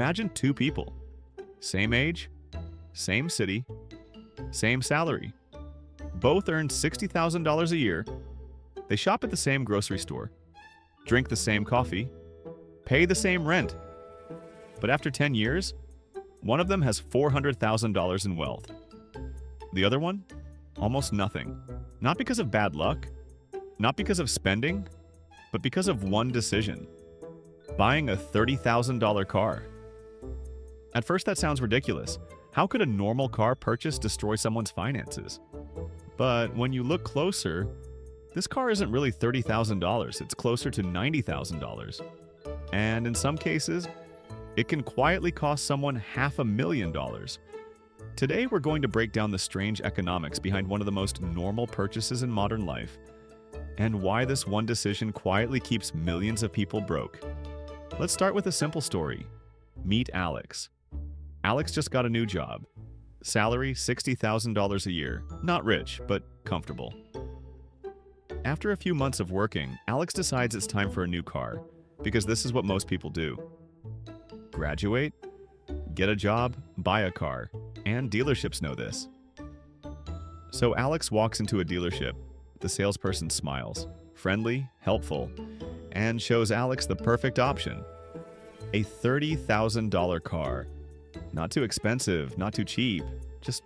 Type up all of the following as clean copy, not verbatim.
Imagine two people. Same age, same city, same salary. Both earn $60,000 a year. They shop at the same grocery store, drink the same coffee, pay the same rent. But after 10 years, one of them has $400,000 in wealth. The other one? Almost nothing. Not because of bad luck, not because of spending, but because of one decision: buying a $30,000 car. At first that sounds ridiculous. How could a normal car purchase destroy someone's finances? But when you look closer, this car isn't really $30,000, it's closer to $90,000. And in some cases, it can quietly cost someone $500,000. Today we're going to break down the strange economics behind one of the most normal purchases in modern life, and why this one decision quietly keeps millions of people broke. Let's start with a simple story. Meet Alex. Alex just got a new job. Salary $60,000 a year. Not rich, but comfortable. After a few months of working, Alex decides it's time for a new car, because this is what most people do. Graduate, get a job, buy a car, and dealerships know this. So Alex walks into a dealership. The salesperson smiles, friendly, helpful, and shows Alex the perfect option: a $30,000 car. Not too expensive, not too cheap, just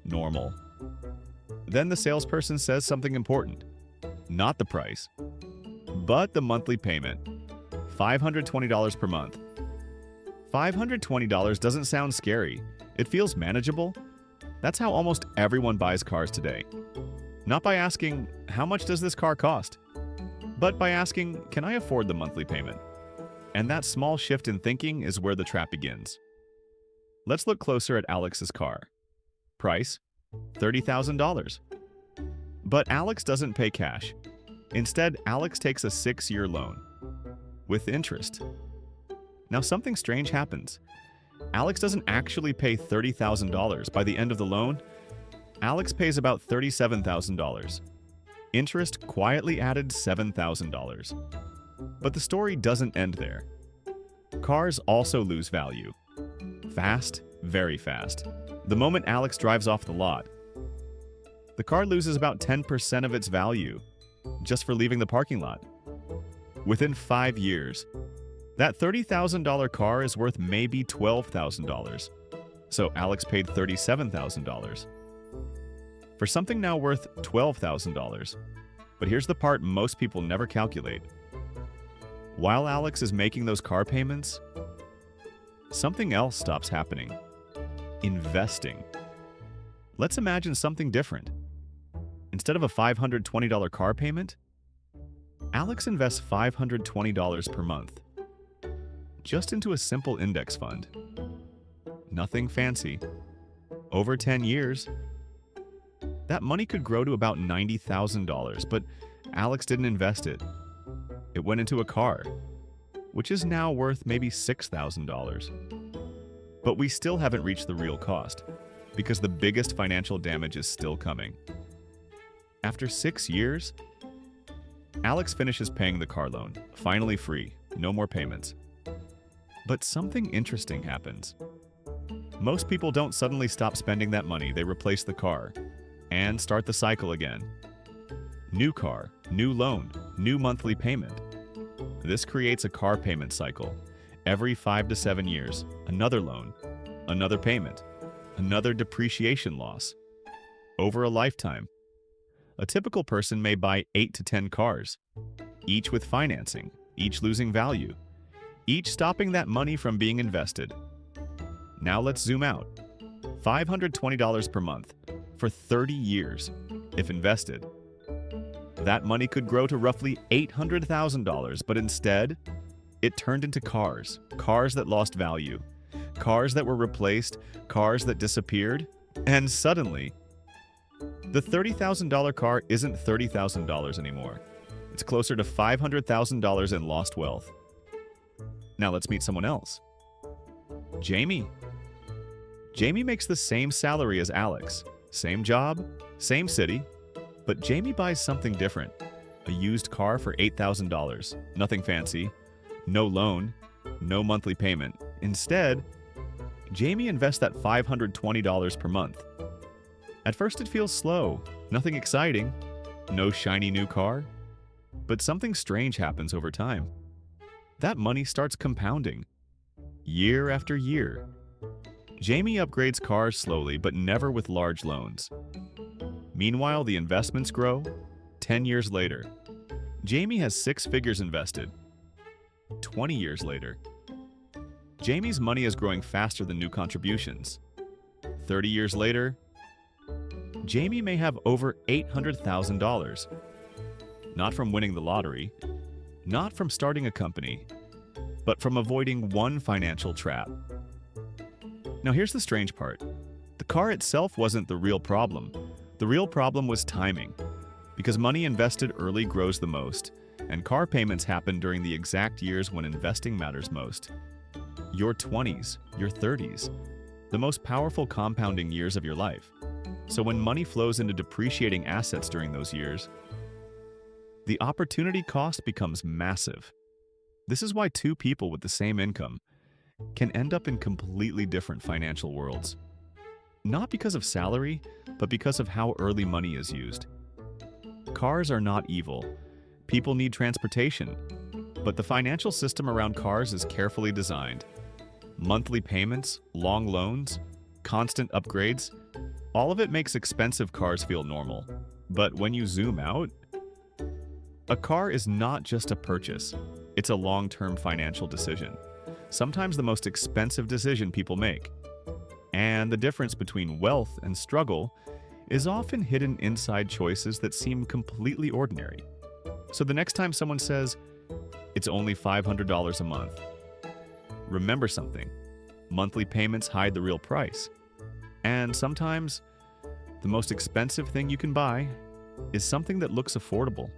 normal. Then the salesperson says something important. Not the price, but the monthly payment. $520 per month. $520 doesn't sound scary. It feels manageable. That's how almost everyone buys cars today. Not by asking, how much does this car cost? But by asking, can I afford the monthly payment? And that small shift in thinking is where the trap begins. Let's look closer at Alex's car. Price, $30,000. But Alex doesn't pay cash. Instead, Alex takes a 6-year loan with interest. Now something strange happens. Alex doesn't actually pay $30,000 by the end of the loan. Alex pays about $37,000. Interest quietly added $7,000. But the story doesn't end there. Cars also lose value. Fast, very fast. The moment Alex drives off the lot, the car loses about 10% of its value just for leaving the parking lot. Within 5 years, that $30,000 car is worth maybe $12,000. So Alex paid $37,000 for something now worth $12,000. But here's the part most people never calculate. While Alex is making those car payments, something else stops happening. Investing. Let's imagine something different. Instead of a $520 car payment, Alex invests $520 per month just into a simple index fund. Nothing fancy. Over 10 years, that money could grow to about $90,000, but Alex didn't invest it. It went into a car, which is now worth maybe $6,000. But we still haven't reached the real cost, because the biggest financial damage is still coming. After 6 years, Alex finishes paying the car loan, finally free, no more payments. But something interesting happens. Most people don't suddenly stop spending that money, they replace the car and start the cycle again. New car, new loan, new monthly payment. This creates a car payment cycle. Every 5 to 7 years, another loan, another payment, another depreciation loss. Over a lifetime, a typical person may buy 8 to 10 cars, each with financing, each losing value, each stopping that money from being invested. Now let's zoom out. $520 per month for 30 years, if invested. That money could grow to roughly $800,000, but instead, it turned into cars that lost value, cars that were replaced, cars that disappeared, and suddenly, the $30,000 car isn't $30,000 anymore. It's closer to $500,000 in lost wealth. Now let's meet someone else. Jamie. Jamie makes the same salary as Alex, same job, same city, but Jamie buys something different. A used car for $8,000. Nothing fancy, no loan, no monthly payment, Instead, Jamie invests that $520 per month. At first it feels slow, nothing exciting, no shiny new car. But something strange happens over time. That money starts compounding, year after year. Jamie upgrades cars slowly, but never with large loans. Meanwhile, the investments grow. 10 years later, Jamie has 6 figures invested. 20 years later, Jamie's money is growing faster than new contributions. 30 years later, Jamie may have over $800,000. Not from winning the lottery, not from starting a company, but from avoiding one financial trap. Now here's the strange part. The car itself wasn't the real problem. The real problem was timing. Because money invested early grows the most, and car payments happen during the exact years when investing matters most. Your 20s, your 30s, the most powerful compounding years of your life. So when money flows into depreciating assets during those years, the opportunity cost becomes massive. This is why two people with the same income can end up in completely different financial worlds. Not because of salary, but because of how early money is used. Cars are not evil. People need transportation. But the financial system around cars is carefully designed. Monthly payments, long loans, constant upgrades, all of it makes expensive cars feel normal. But when you zoom out, a car is not just a purchase. It's a long-term financial decision. Sometimes the most expensive decision people make. And the difference between wealth and struggle is often hidden inside choices that seem completely ordinary. So the next time someone says, "It's only $500 a month," remember something. Monthly payments hide the real price. And sometimes, the most expensive thing you can buy is something that looks affordable.